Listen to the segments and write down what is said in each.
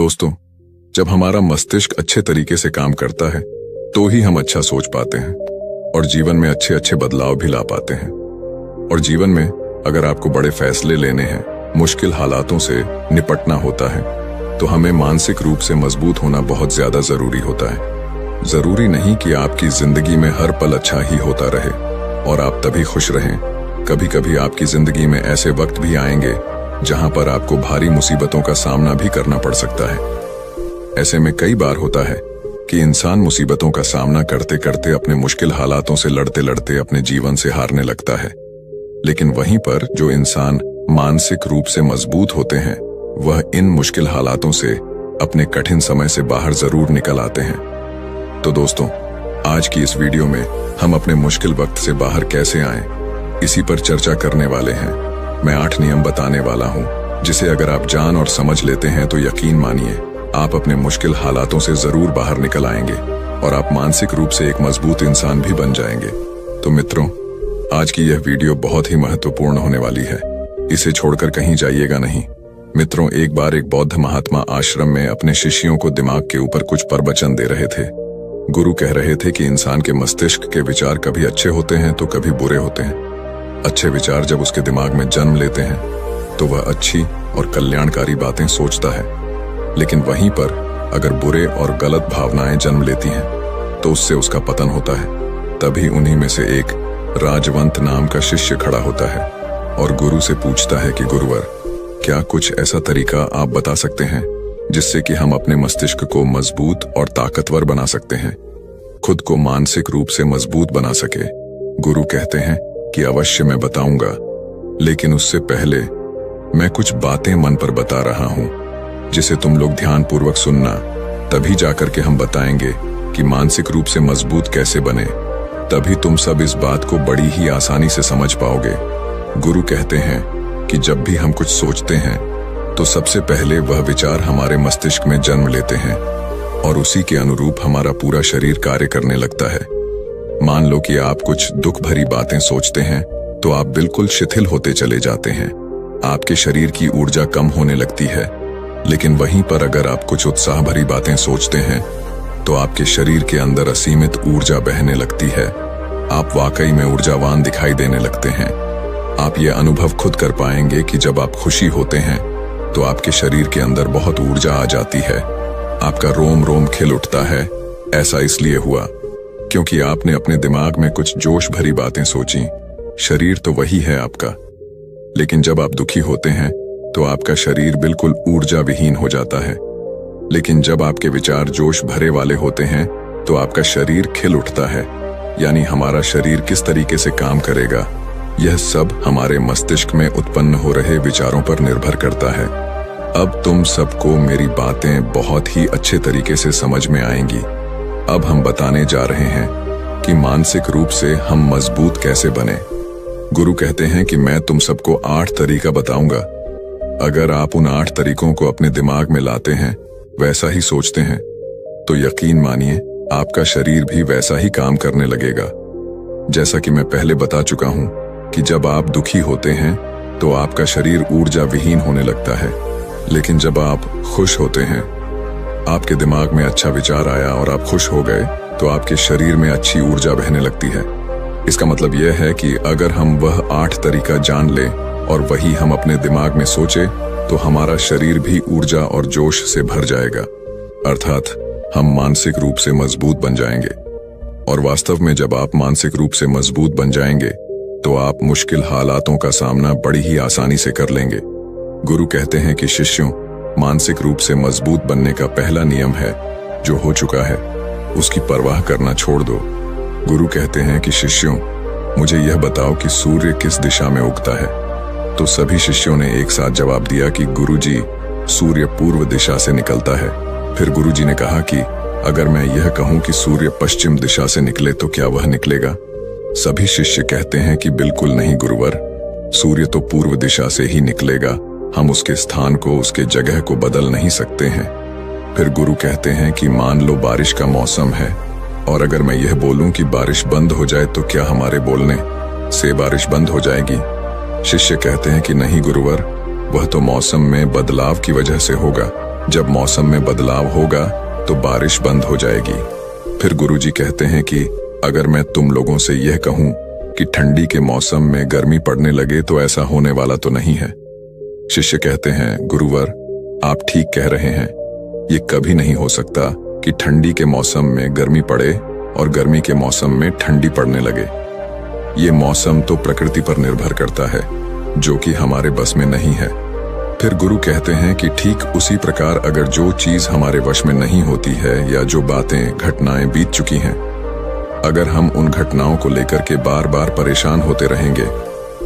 दोस्तों, जब हमारा मस्तिष्क अच्छे तरीके से काम करता है तो ही हम अच्छा सोच पाते हैं और जीवन में अच्छे अच्छे बदलाव भी ला पाते हैं। और जीवन में अगर आपको बड़े फैसले लेने हैं, मुश्किल हालातों से निपटना होता है, तो हमें मानसिक रूप से मजबूत होना बहुत ज्यादा जरूरी होता है। जरूरी नहीं कि आपकी जिंदगी में हर पल अच्छा ही होता रहे और आप तभी खुश रहें। कभी कभी आपकी जिंदगी में ऐसे वक्त भी आएंगे जहां पर आपको भारी मुसीबतों का सामना भी करना पड़ सकता है। ऐसे में कई बार होता है कि इंसान मुसीबतों का सामना करते करते अपने मुश्किल हालातों से लड़ते लड़ते अपने जीवन से हारने लगता है। लेकिन वहीं पर जो इंसान मानसिक रूप से मजबूत होते हैं, वह इन मुश्किल हालातों से अपने कठिन समय से बाहर जरूर निकल आते हैं। तो दोस्तों, आज की इस वीडियो में हम अपने मुश्किल वक्त से बाहर कैसे आएं, इसी पर चर्चा करने वाले हैं। मैं 8 नियम बताने वाला हूं, जिसे अगर आप जान और समझ लेते हैं तो यकीन मानिए आप अपने मुश्किल हालातों से जरूर बाहर निकल आएंगे और आप मानसिक रूप से एक मजबूत इंसान भी बन जाएंगे। तो मित्रों, आज की यह वीडियो बहुत ही महत्वपूर्ण होने वाली है, इसे छोड़कर कहीं जाइएगा नहीं। मित्रों, एक बार एक बौद्ध महात्मा आश्रम में अपने शिष्यों को दिमाग के ऊपर कुछ प्रवचन दे रहे थे। गुरु कह रहे थे कि इंसान के मस्तिष्क के विचार कभी अच्छे होते हैं तो कभी बुरे होते हैं। अच्छे विचार जब उसके दिमाग में जन्म लेते हैं तो वह अच्छी और कल्याणकारी बातें सोचता है, लेकिन वहीं पर अगर बुरे और गलत भावनाएं जन्म लेती हैं तो उससे उसका पतन होता है। तभी उन्हीं में से एक राजवंत नाम का शिष्य खड़ा होता है और गुरु से पूछता है कि गुरुवर, क्या कुछ ऐसा तरीका आप बता सकते हैं जिससे कि हम अपने मस्तिष्क को मजबूत और ताकतवर बना सकते हैं, खुद को मानसिक रूप से मजबूत बना सके। गुरु कहते हैं कि अवश्य मैं बताऊंगा, लेकिन उससे पहले मैं कुछ बातें मन पर बता रहा हूं जिसे तुम लोग ध्यानपूर्वक सुनना। तभी जाकर के हम बताएंगे कि मानसिक रूप से मजबूत कैसे बने। तभी तुम सब इस बात को बड़ी ही आसानी से समझ पाओगे। गुरु कहते हैं कि जब भी हम कुछ सोचते हैं तो सबसे पहले वह विचार हमारे मस्तिष्क में जन्म लेते हैं और उसी के अनुरूप हमारा पूरा शरीर कार्य करने लगता है। मान लो कि आप कुछ दुख भरी बातें सोचते हैं तो आप बिल्कुल शिथिल होते चले जाते हैं, आपके शरीर की ऊर्जा कम होने लगती है। लेकिन वहीं पर अगर आप कुछ उत्साह भरी बातें सोचते हैं तो आपके शरीर के अंदर असीमित ऊर्जा बहने लगती है। आप वाकई में ऊर्जावान दिखाई देने लगते हैं। आप ये अनुभव खुद कर पाएंगे कि जब आप खुशी होते हैं तो आपके शरीर के अंदर बहुत ऊर्जा आ जाती है, आपका रोम रोम खिल उठता है। ऐसा इसलिए हुआ क्योंकि आपने अपने दिमाग में कुछ जोश भरी बातें सोची। शरीर तो वही है आपका, लेकिन जब आप दुखी होते हैं तो आपका शरीर बिल्कुल ऊर्जा विहीन हो जाता है। लेकिन जब आपके विचार जोश भरे वाले होते हैं तो आपका शरीर खिल उठता है। यानी हमारा शरीर किस तरीके से काम करेगा, यह सब हमारे मस्तिष्क में उत्पन्न हो रहे विचारों पर निर्भर करता है। अब तुम सबको मेरी बातें बहुत ही अच्छे तरीके से समझ में आएंगी। अब हम बताने जा रहे हैं कि मानसिक रूप से हम मजबूत कैसे बने। गुरु कहते हैं कि मैं तुम सबको 8 तरीका बताऊंगा। अगर आप उन 8 तरीकों को अपने दिमाग में लाते हैं, वैसा ही सोचते हैं, तो यकीन मानिए आपका शरीर भी वैसा ही काम करने लगेगा। जैसा कि मैं पहले बता चुका हूं कि जब आप दुखी होते हैं तो आपका शरीर ऊर्जा विहीन होने लगता है, लेकिन जब आप खुश होते हैं, आपके दिमाग में अच्छा विचार आया और आप खुश हो गए, तो आपके शरीर में अच्छी ऊर्जा बहने लगती है। इसका मतलब यह है कि अगर हम वह 8 तरीका जान लें और वही हम अपने दिमाग में सोचे तो हमारा शरीर भी ऊर्जा और जोश से भर जाएगा, अर्थात हम मानसिक रूप से मजबूत बन जाएंगे। और वास्तव में जब आप मानसिक रूप से मजबूत बन जाएंगे तो आप मुश्किल हालातों का सामना बड़ी ही आसानी से कर लेंगे। गुरु कहते हैं कि शिष्यों, मानसिक रूप से मजबूत बनने का पहला नियम है, जो हो चुका है उसकी परवाह करना छोड़ दो। गुरु कहते हैं कि शिष्यों, मुझे यह बताओ कि सूर्य किस दिशा में उगता है। तो सभी शिष्यों ने एक साथ जवाब दिया कि गुरुजी, सूर्य पूर्व दिशा से निकलता है। फिर गुरुजी ने कहा कि अगर मैं यह कहूं कि सूर्य पश्चिम दिशा से निकले तो क्या वह निकलेगा? सभी शिष्य कहते हैं कि बिल्कुल नहीं गुरुवर, सूर्य तो पूर्व दिशा से ही निकलेगा, हम उसके स्थान को, उसके जगह को बदल नहीं सकते हैं। फिर गुरु कहते हैं कि मान लो बारिश का मौसम है और अगर मैं यह बोलूं कि बारिश बंद हो जाए तो क्या हमारे बोलने से बारिश बंद हो जाएगी? शिष्य कहते हैं कि नहीं गुरुवर, वह तो मौसम में बदलाव की वजह से होगा। जब मौसम में बदलाव होगा तो बारिश बंद हो जाएगी। फिर गुरुजी कहते हैं कि अगर मैं तुम लोगों से यह कहूं कि ठंडी के मौसम में गर्मी पड़ने लगे तो ऐसा होने वाला तो नहीं है। शिष्य कहते हैं, गुरुवर आप ठीक कह रहे हैं, ये कभी नहीं हो सकता कि ठंडी के मौसम में गर्मी पड़े और गर्मी के मौसम में ठंडी पड़ने लगे। ये मौसम तो प्रकृति पर निर्भर करता है, जो कि हमारे बस में नहीं है। फिर गुरु कहते हैं कि ठीक उसी प्रकार अगर जो चीज हमारे वश में नहीं होती है या जो बातें घटनाएं बीत चुकी हैं, अगर हम उन घटनाओं को लेकर के बार बार परेशान होते रहेंगे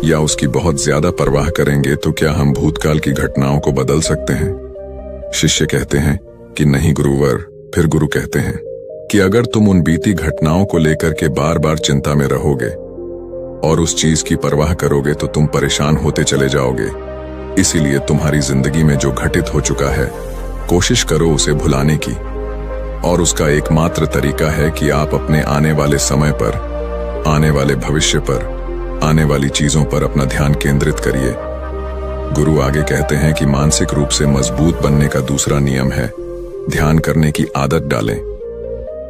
या उसकी बहुत ज्यादा परवाह करेंगे तो क्या हम भूतकाल की घटनाओं को बदल सकते हैं? शिष्य कहते हैं कि नहीं गुरुवर। फिर गुरु कहते हैं कि अगर तुम उन बीती घटनाओं को लेकर के बार बार चिंता में रहोगे और उस चीज की परवाह करोगे तो तुम परेशान होते चले जाओगे। इसीलिए तुम्हारी जिंदगी में जो घटित हो चुका है, कोशिश करो उसे भुलाने की, और उसका एकमात्र तरीका है कि आप अपने आने वाले समय पर, आने वाले भविष्य पर, आने वाली चीजों पर अपना ध्यान केंद्रित करिए। गुरु आगे कहते हैं कि मानसिक रूप से मजबूत बनने का दूसरा नियम है ध्यान करने की आदत डालें।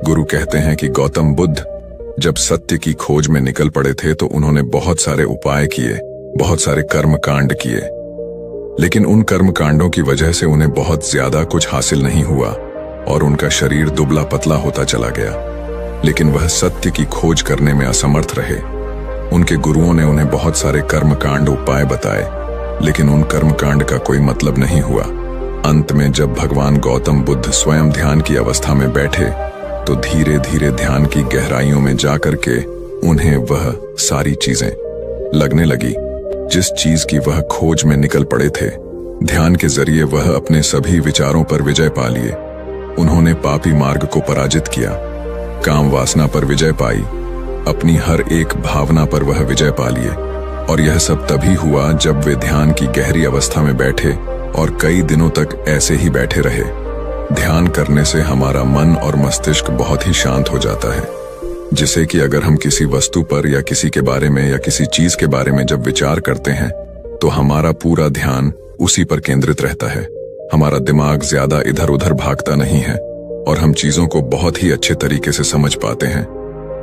गुरु कहते हैं कि गौतम बुद्ध जब सत्य की खोज में निकल पड़े थे तो उन्होंने बहुत सारे उपाय किए, बहुत सारे कर्म कांड किए, लेकिन उन कर्म कांडों की वजह से उन्हें बहुत ज्यादा कुछ हासिल नहीं हुआ और उनका शरीर दुबला पतला होता चला गया। लेकिन वह सत्य की खोज करने में असमर्थ रहे। उनके गुरुओं ने उन्हें बहुत सारे कर्मकांड उपाय बताए, लेकिन उन कर्मकांड का कोई मतलब नहीं हुआ। अंत में जब भगवान गौतम बुद्ध स्वयं ध्यान की अवस्था में बैठे तो धीरे धीरे ध्यान की गहराइयों में जाकर के उन्हें वह सारी चीजें लगने लगी जिस चीज की वह खोज में निकल पड़े थे। ध्यान के जरिए वह अपने सभी विचारों पर विजय पा लिए। उन्होंने पापी मार्ग को पराजित किया, काम वासना पर विजय पाई, अपनी हर एक भावना पर वह विजय पा लिए। और यह सब तभी हुआ जब वे ध्यान की गहरी अवस्था में बैठे और कई दिनों तक ऐसे ही बैठे रहे। ध्यान करने से हमारा मन और मस्तिष्क बहुत ही शांत हो जाता है, जिसे कि अगर हम किसी वस्तु पर या किसी के बारे में या किसी चीज के बारे में जब विचार करते हैं तो हमारा पूरा ध्यान उसी पर केंद्रित रहता है। हमारा दिमाग ज्यादा इधर उधर भागता नहीं है और हम चीजों को बहुत ही अच्छे तरीके से समझ पाते हैं।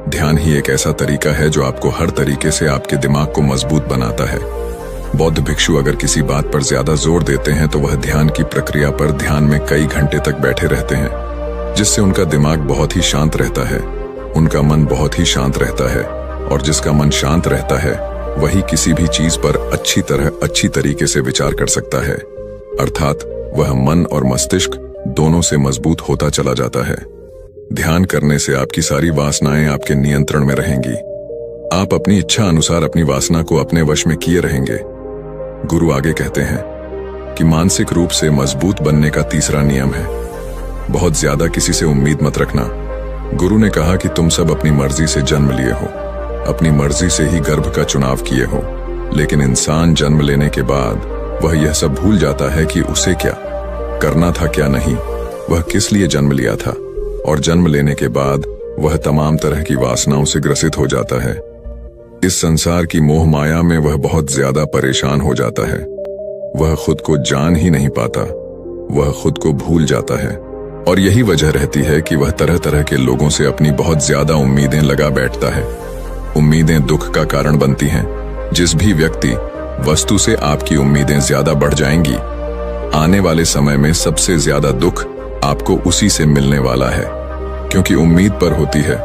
ध्यान ही एक ऐसा तरीका है जो आपको हर तरीके से आपके दिमाग को मजबूत बनाता है। बौद्ध भिक्षु अगर किसी बात पर ज्यादा जोर देते हैं तो वह ध्यान की प्रक्रिया पर ध्यान में कई घंटे तक बैठे रहते हैं, जिससे उनका दिमाग बहुत ही शांत रहता है, उनका मन बहुत ही शांत रहता है। और जिसका मन शांत रहता है वही किसी भी चीज पर अच्छी तरीके से विचार कर सकता है, अर्थात वह मन और मस्तिष्क दोनों से मजबूत होता चला जाता है। ध्यान करने से आपकी सारी वासनाएं आपके नियंत्रण में रहेंगी। आप अपनी इच्छा अनुसार अपनी वासना को अपने वश में किए रहेंगे। गुरु आगे कहते हैं कि मानसिक रूप से मजबूत बनने का तीसरा नियम है बहुत ज्यादा किसी से उम्मीद मत रखना। गुरु ने कहा कि तुम सब अपनी मर्जी से जन्म लिए हो, अपनी मर्जी से ही गर्भ का चुनाव किए हो, लेकिन इंसान जन्म लेने के बाद वह यह सब भूल जाता है कि उसे क्या करना था क्या नहीं, वह किस लिए जन्म लिया था। और जन्म लेने के बाद वह तमाम तरह की वासनाओं से ग्रसित हो जाता है। इस संसार की मोह माया में वह बहुत ज्यादा परेशान हो जाता है। वह खुद को जान ही नहीं पाता, वह खुद को भूल जाता है। और यही वजह रहती है कि वह तरह तरह के लोगों से अपनी बहुत ज्यादा उम्मीदें लगा बैठता है। उम्मीदें दुख का कारण बनती हैं। जिस भी व्यक्ति वस्तु से आपकी उम्मीदें ज्यादा बढ़ जाएंगी, आने वाले समय में सबसे ज्यादा दुख आपको उसी से मिलने वाला है, क्योंकि उम्मीद पर होती है।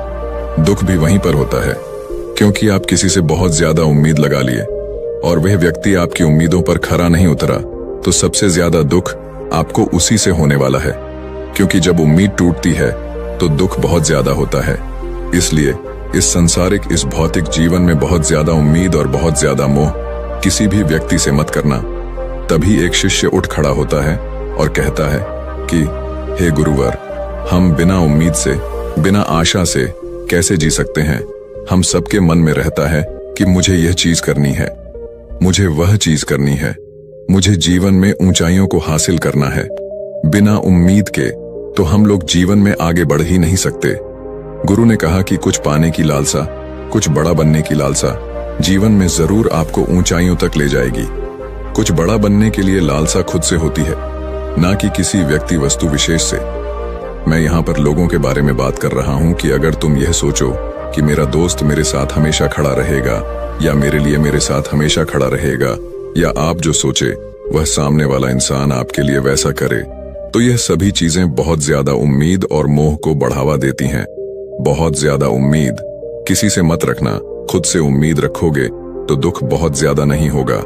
दुख भी वहीं पर होता है, क्योंकि आप किसी से बहुत ज्यादा उम्मीद लगा लिए और वह व्यक्ति आपकी उम्मीदों पर खरा नहीं उतरा, तो सबसे ज्यादा दुख आपको उसी से होने वाला है। क्योंकि जब उम्मीद टूटती है तो दुख बहुत ज्यादा होता है। इसलिए इस संसारिक, इस भौतिक जीवन में बहुत ज्यादा उम्मीद और बहुत ज्यादा मोह किसी भी व्यक्ति से मत करना। तभी एक शिष्य उठ खड़ा होता है और कहता है कि हे गुरुवर, हम बिना उम्मीद से, बिना आशा से कैसे जी सकते हैं। हम सबके मन में रहता है कि मुझे यह चीज करनी है, मुझे वह चीज करनी है, मुझे जीवन में ऊंचाइयों को हासिल करना है। बिना उम्मीद के तो हम लोग जीवन में आगे बढ़ ही नहीं सकते। गुरु ने कहा कि कुछ पाने की लालसा, कुछ बड़ा बनने की लालसा जीवन में जरूर आपको ऊंचाइयों तक ले जाएगी। कुछ बड़ा बनने के लिए लालसा खुद से होती है, ना कि किसी व्यक्ति वस्तु विशेष से। मैं यहाँ पर लोगों के बारे में बात कर रहा हूँ कि अगर तुम यह सोचो कि मेरा दोस्त मेरे साथ हमेशा खड़ा रहेगा या मेरे लिए मेरे साथ हमेशा खड़ा रहेगा, या आप जो सोचे वह सामने वाला इंसान आपके लिए वैसा करे, तो यह सभी चीजें बहुत ज्यादा उम्मीद और मोह को बढ़ावा देती हैं। बहुत ज्यादा उम्मीद किसी से मत रखना। खुद से उम्मीद रखोगे तो दुख बहुत ज्यादा नहीं होगा,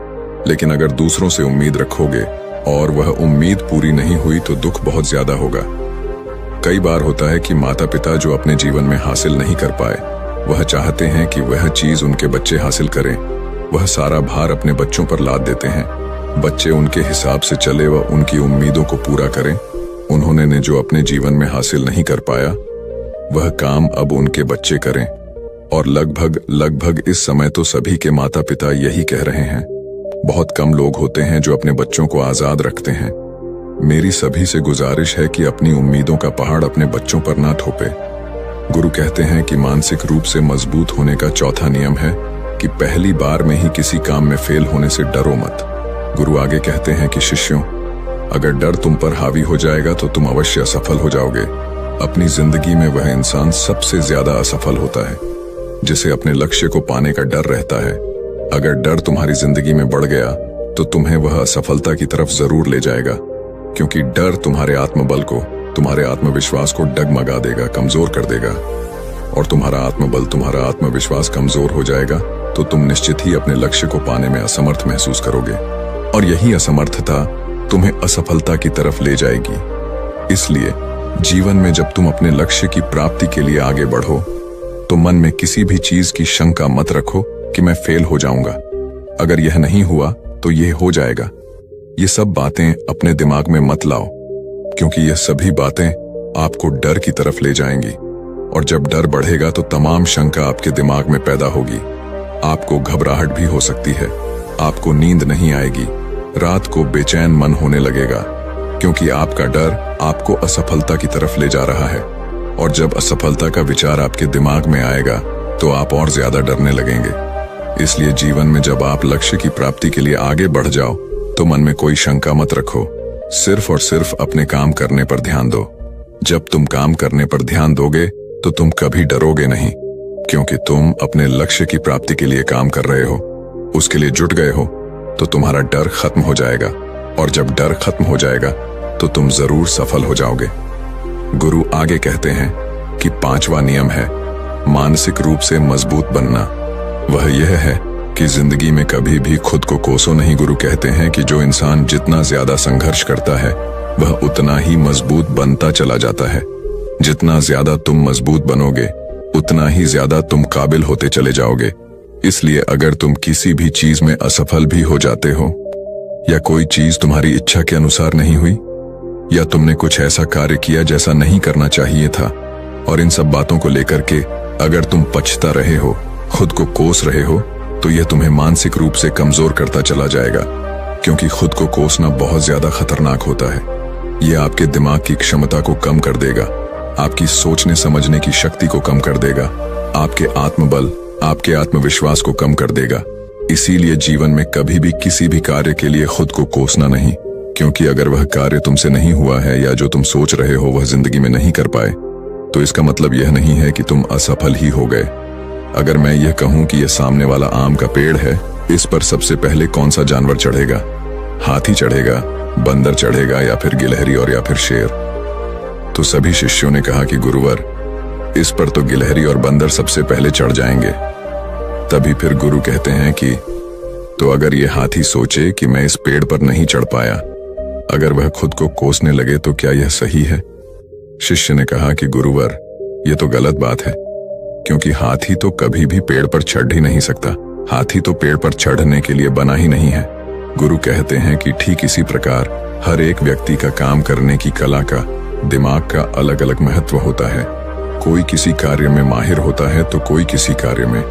लेकिन अगर दूसरों से उम्मीद रखोगे और वह उम्मीद पूरी नहीं हुई तो दुख बहुत ज्यादा होगा। कई बार होता है कि माता पिता जो अपने जीवन में हासिल नहीं कर पाए, वह चाहते हैं कि वह चीज उनके बच्चे हासिल करें। वह सारा भार अपने बच्चों पर लाद देते हैं। बच्चे उनके हिसाब से चले व उनकी उम्मीदों को पूरा करें। उन्होंने जो अपने जीवन में हासिल नहीं कर पाया, वह काम अब उनके बच्चे करें। और लगभग इस समय तो सभी के माता पिता यही कह रहे हैं। बहुत कम लोग होते हैं जो अपने बच्चों को आजाद रखते हैं। मेरी सभी से गुजारिश है कि अपनी उम्मीदों का पहाड़ अपने बच्चों पर ना थोपे। गुरु कहते हैं कि मानसिक रूप से मजबूत होने का चौथा नियम है कि पहली बार में ही किसी काम में फेल होने से डरो मत। गुरु आगे कहते हैं कि शिष्यों, अगर डर तुम पर हावी हो जाएगा तो तुम अवश्य असफल हो जाओगे। अपनी जिंदगी में वह इंसान सबसे ज्यादा असफल होता है जिसे अपने लक्ष्य को पाने का डर रहता है। अगर डर तुम्हारी जिंदगी में बढ़ गया तो तुम्हें वह असफलता की तरफ जरूर ले जाएगा, क्योंकि डर तुम्हारे आत्मबल को, तुम्हारे आत्मविश्वास को डगमगा देगा, कमजोर कर देगा। और तुम्हारा आत्मबल, तुम्हारा आत्मविश्वास कमजोर हो जाएगा तो तुम निश्चित ही अपने लक्ष्य को पाने में असमर्थ महसूस करोगे, और यही असमर्थता तुम्हें असफलता की तरफ ले जाएगी। इसलिए जीवन में जब तुम अपने लक्ष्य की प्राप्ति के लिए आगे बढ़ो तो मन में किसी भी चीज की शंका मत रखो कि मैं फेल हो जाऊंगा। अगर यह नहीं हुआ तो यह हो जाएगा। ये सब बातें अपने दिमाग में मत लाओ, क्योंकि ये सभी बातें आपको डर की तरफ ले जाएंगी। और जब डर बढ़ेगा तो तमाम शंका आपके दिमाग में पैदा होगी। आपको घबराहट भी हो सकती है, आपको नींद नहीं आएगी, रात को बेचैन मन होने लगेगा, क्योंकि आपका डर आपको असफलता की तरफ ले जा रहा है। और जब असफलता का विचार आपके दिमाग में आएगा तो आप और ज्यादा डरने लगेंगे। इसलिए जीवन में जब आप लक्ष्य की प्राप्ति के लिए आगे बढ़ जाओ तो मन में कोई शंका मत रखो, सिर्फ और सिर्फ अपने काम करने पर ध्यान दो। जब तुम काम करने पर ध्यान दोगे तो तुम कभी डरोगे नहीं, क्योंकि तुम अपने लक्ष्य की प्राप्ति के लिए काम कर रहे हो, उसके लिए जुट गए हो, तो तुम्हारा डर खत्म हो जाएगा। और जब डर खत्म हो जाएगा तो तुम जरूर सफल हो जाओगे। गुरु आगे कहते हैं कि पांचवा नियम है मानसिक रूप से मजबूत बनना। वह यह है कि जिंदगी में कभी भी खुद को कोसो नहीं। गुरु कहते हैं कि जो इंसान जितना ज्यादा संघर्ष करता है वह उतना ही मजबूत बनता चला जाता है। जितना ज्यादा तुम मजबूत बनोगे उतना ही ज्यादा तुम काबिल होते चले जाओगे। इसलिए अगर तुम किसी भी चीज में असफल भी हो जाते हो, या कोई चीज तुम्हारी इच्छा के अनुसार नहीं हुई, या तुमने कुछ ऐसा कार्य किया जैसा नहीं करना चाहिए था, और इन सब बातों को लेकर के अगर तुम पछता रहे हो, खुद को कोस रहे हो, तो यह तुम्हें मानसिक रूप से कमजोर करता चला जाएगा। क्योंकि खुद को कोसना बहुत ज्यादा खतरनाक होता है। यह आपके दिमाग की क्षमता को कम कर देगा, आपकी सोचने समझने की शक्ति को कम कर देगा, आपके आत्मबल, आपके आत्मविश्वास को कम कर देगा। इसीलिए जीवन में कभी भी किसी भी कार्य के लिए खुद को कोसना नहीं, क्योंकि अगर वह कार्य तुमसे नहीं हुआ है या जो तुम सोच रहे हो वह जिंदगी में नहीं कर पाए, तो इसका मतलब यह नहीं है कि तुम असफल ही हो गए। अगर मैं यह कहूं कि यह सामने वाला आम का पेड़ है, इस पर सबसे पहले कौन सा जानवर चढ़ेगा? हाथी चढ़ेगा, बंदर चढ़ेगा, या फिर गिलहरी और या फिर शेर? तो सभी शिष्यों ने कहा कि गुरुवर, इस पर तो गिलहरी और बंदर सबसे पहले चढ़ जाएंगे। तभी फिर गुरु कहते हैं कि तो अगर यह हाथी सोचे कि मैं इस पेड़ पर नहीं चढ़ पाया, अगर वह खुद को कोसने लगे, तो क्या यह सही है? शिष्य ने कहा कि गुरुवर, यह तो गलत बात है, क्योंकि हाथी तो कभी भी पेड़ पर चढ़ ही नहीं सकता। हाथी तो पेड़ पर चढ़ने के लिए बना ही नहीं है। गुरु कहते हैं कि ठीक इसी प्रकार हर एक व्यक्ति का काम करने की कला का, दिमाग का अलग अलग महत्व होता है। कोई किसी कार्य में माहिर होता है तो कोई किसी कार्य में।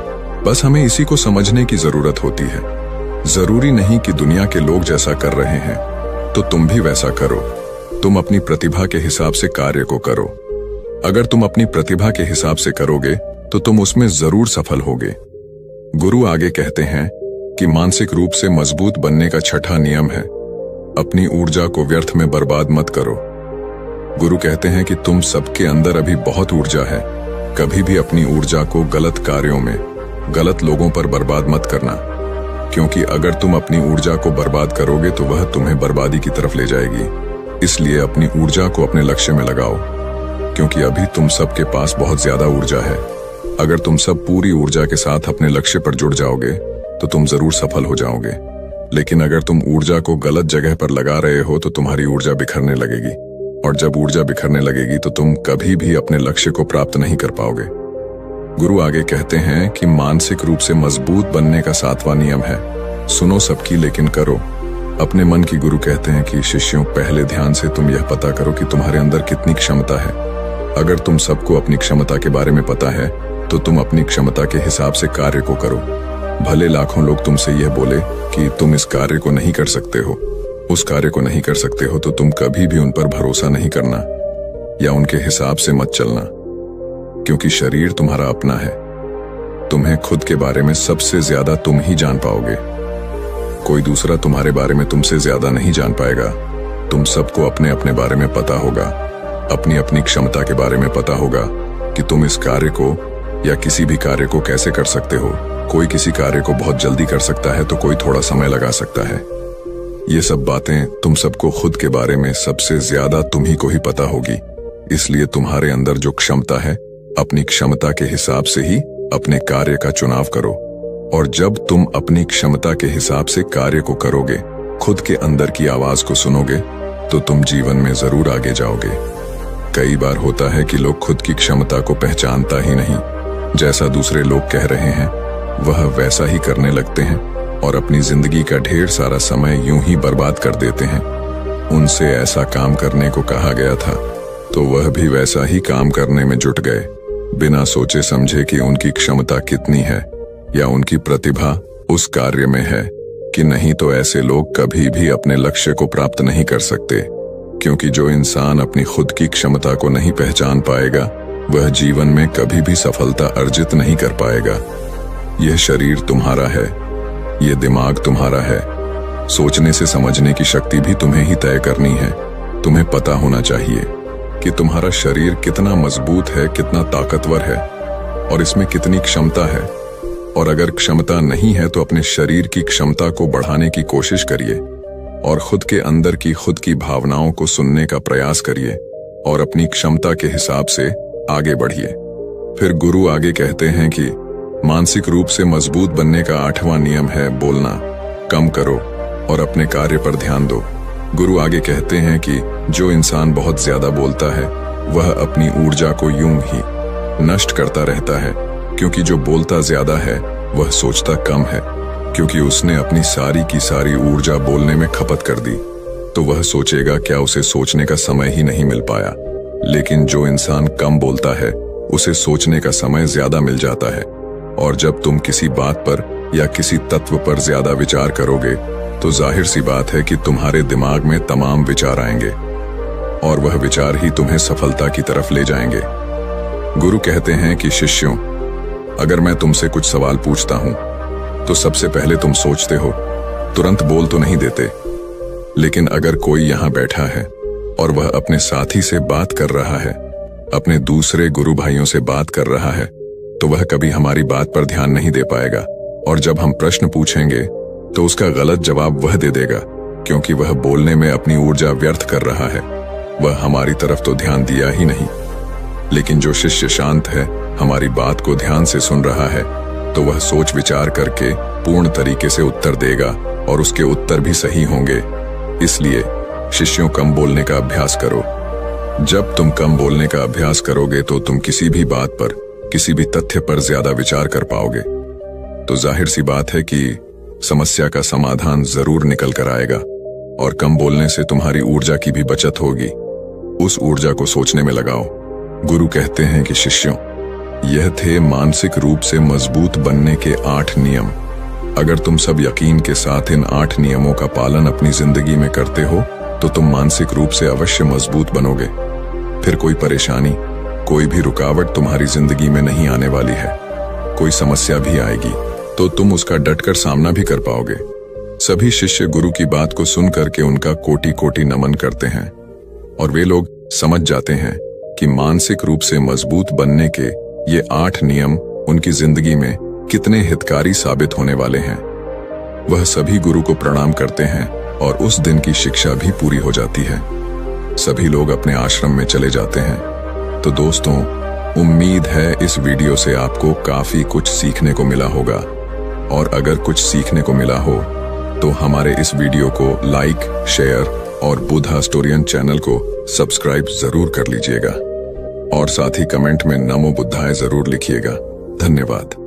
बस हमें इसी को समझने की जरूरत होती है। जरूरी नहीं कि दुनिया के लोग जैसा कर रहे हैं तो तुम भी वैसा करो। तुम अपनी प्रतिभा के हिसाब से कार्य को करो। अगर तुम अपनी प्रतिभा के हिसाब से करोगे तो तुम उसमें जरूर सफल होगे। गुरु आगे कहते हैं कि मानसिक रूप से मजबूत बनने का छठा नियम है अपनी ऊर्जा को व्यर्थ में बर्बाद मत करो। गुरु कहते हैं कि तुम सबके अंदर अभी बहुत ऊर्जा है। कभी भी अपनी ऊर्जा को गलत कार्यों में, गलत लोगों पर बर्बाद मत करना, क्योंकि अगर तुम अपनी ऊर्जा को बर्बाद करोगे तो वह तुम्हें बर्बादी की तरफ ले जाएगी। इसलिए अपनी ऊर्जा को अपने लक्ष्य में लगाओ, क्योंकि अभी तुम सबके पास बहुत ज्यादा ऊर्जा है। अगर तुम सब पूरी ऊर्जा के साथ अपने लक्ष्य पर जुड़ जाओगे तो तुम जरूर सफल हो जाओगे। लेकिन अगर तुम ऊर्जा को गलत जगह पर लगा रहे हो तो तुम्हारी ऊर्जा बिखरने लगेगी, और जब ऊर्जा बिखरने लगेगी तो तुम कभी भी अपने लक्ष्य को प्राप्त नहीं कर पाओगे। गुरु आगे कहते हैं कि मानसिक रूप से मजबूत बनने का 7वां नियम है, सुनो सबकी लेकिन करो अपने मन की। गुरु कहते हैं कि शिष्यों, पहले ध्यान से तुम यह पता करो कि तुम्हारे अंदर कितनी क्षमता है। अगर तुम सबको अपनी क्षमता के बारे में पता है तो तुम अपनी क्षमता के हिसाब से कार्य को करो। भले लाखों लोग तुमसे यह बोले कि तुम इस कार्य को नहीं कर सकते हो, उस कार्य को नहीं कर सकते हो, तो तुम कभी भी उन पर भरोसा नहीं करना या उनके हिसाब से मत चलना, क्योंकि शरीर तुम्हारा अपना है। तुम्हें खुद के बारे में सबसे ज्यादा तुम ही जान पाओगे। कोई दूसरा तुम्हारे बारे में तुमसे ज्यादा नहीं जान पाएगा। तुम सबको अपने अपने बारे में पता होगा, अपनी अपनी क्षमता के बारे में पता होगा कि तुम इस कार्य को या किसी भी कार्य को कैसे कर सकते हो। कोई किसी कार्य को बहुत जल्दी कर सकता है तो कोई थोड़ा समय लगा सकता है। ये सब बातें तुम सबको खुद के बारे में सबसे ज्यादा तुम्ही को ही पता होगी। इसलिए तुम्हारे अंदर जो क्षमता है, अपनी क्षमता के हिसाब से ही अपने कार्य का चुनाव करो। और जब तुम अपनी क्षमता के हिसाब से कार्य को करोगे, खुद के अंदर की आवाज को सुनोगे, तो तुम जीवन में जरूर आगे जाओगे। कई बार होता है कि लोग खुद की क्षमता को पहचानता ही नहीं। जैसा दूसरे लोग कह रहे हैं वह वैसा ही करने लगते हैं और अपनी जिंदगी का ढेर सारा समय यूं ही बर्बाद कर देते हैं। उनसे ऐसा काम करने को कहा गया था तो वह भी वैसा ही काम करने में जुट गए, बिना सोचे समझे कि उनकी क्षमता कितनी है या उनकी प्रतिभा उस कार्य में है कि नहीं। तो ऐसे लोग कभी भी अपने लक्ष्य को प्राप्त नहीं कर सकते, क्योंकि जो इंसान अपनी खुद की क्षमता को नहीं पहचान पाएगा वह जीवन में कभी भी सफलता अर्जित नहीं कर पाएगा। यह शरीर तुम्हारा है, यह दिमाग तुम्हारा है। सोचने से समझने की शक्ति भी तुम्हें ही तय करनी है। तुम्हें पता होना चाहिए कि तुम्हारा शरीर कितना मजबूत है, कितना ताकतवर है और इसमें कितनी क्षमता है। और अगर क्षमता नहीं है तो अपने शरीर की क्षमता को बढ़ाने की कोशिश करिए और खुद के अंदर की खुद की भावनाओं को सुनने का प्रयास करिए और अपनी क्षमता के हिसाब से आगे बढ़िए। फिर गुरु आगे कहते हैं कि मानसिक रूप से मजबूत बनने का 8वां नियम है, बोलना कम करो और अपने कार्य पर ध्यान दो। गुरु आगे कहते हैं कि जो इंसान बहुत ज्यादा बोलता है वह अपनी ऊर्जा को यूं ही नष्ट करता रहता है, क्योंकि जो बोलता ज्यादा है वह सोचता कम है। क्योंकि उसने अपनी सारी की सारी ऊर्जा बोलने में खपत कर दी तो वह सोचेगा क्या उसे सोचने का समय ही नहीं मिल पाया। लेकिन जो इंसान कम बोलता है उसे सोचने का समय ज्यादा मिल जाता है। और जब तुम किसी बात पर या किसी तत्व पर ज्यादा विचार करोगे तो जाहिर सी बात है कि तुम्हारे दिमाग में तमाम विचार आएंगे और वह विचार ही तुम्हें सफलता की तरफ ले जाएंगे। गुरु कहते हैं कि शिष्यों, अगर मैं तुमसे कुछ सवाल पूछता हूं तो सबसे पहले तुम सोचते हो, तुरंत बोल तो नहीं देते। लेकिन अगर कोई यहां बैठा है और वह अपने साथी से बात कर रहा है, अपने दूसरे गुरु भाइयों से बात कर रहा है, तो वह कभी हमारी बात पर ध्यान नहीं दे पाएगा। और जब हम प्रश्न पूछेंगे तो उसका गलत जवाब वह दे देगा, क्योंकि वह बोलने में अपनी ऊर्जा व्यर्थ कर रहा है। वह हमारी तरफ तो ध्यान दिया ही नहीं। लेकिन जो शिष्य शांत है, हमारी बात को ध्यान से सुन रहा है, तो वह सोच विचार करके पूर्ण तरीके से उत्तर देगा और उसके उत्तर भी सही होंगे। इसलिए शिष्यों, कम बोलने का अभ्यास करो। जब तुम कम बोलने का अभ्यास करोगे तो तुम किसी भी बात पर, किसी भी तथ्य पर ज्यादा विचार कर पाओगे। तो जाहिर सी बात है कि समस्या का समाधान जरूर निकल कर आएगा। और कम बोलने से तुम्हारी ऊर्जा की भी बचत होगी। उस ऊर्जा को सोचने में लगाओ। गुरु कहते हैं कि शिष्यों, यह थे मानसिक रूप से मजबूत बनने के 8 नियम। अगर तुम सब यकीन के साथ इन 8 नियमों का पालन अपनी जिंदगी में करते हो तो तुम मानसिक रूप से अवश्य मजबूत बनोगे। फिर कोई परेशानी, कोई भी रुकावट तुम्हारी जिंदगी में नहीं आने वाली है। कोई समस्या भी आएगी तो तुम उसका डटकर सामना भी कर पाओगे। सभी शिष्य गुरु की बात को सुन करके उनका कोटि कोटि नमन करते हैं और वे लोग समझ जाते हैं कि मानसिक रूप से मजबूत बनने के ये 8 नियम उनकी जिंदगी में कितने हितकारी साबित होने वाले हैं। वह सभी गुरु को प्रणाम करते हैं और उस दिन की शिक्षा भी पूरी हो जाती है। सभी लोग अपने आश्रम में चले जाते हैं। तो दोस्तों, उम्मीद है इस वीडियो से आपको काफी कुछ सीखने को मिला होगा, और अगर कुछ सीखने को मिला हो तो हमारे इस वीडियो को लाइक, शेयर और बुद्धा स्टोरियन चैनल को सब्सक्राइब जरूर कर लीजिएगा और साथ ही कमेंट में नमो बुद्धाय जरूर लिखिएगा। धन्यवाद।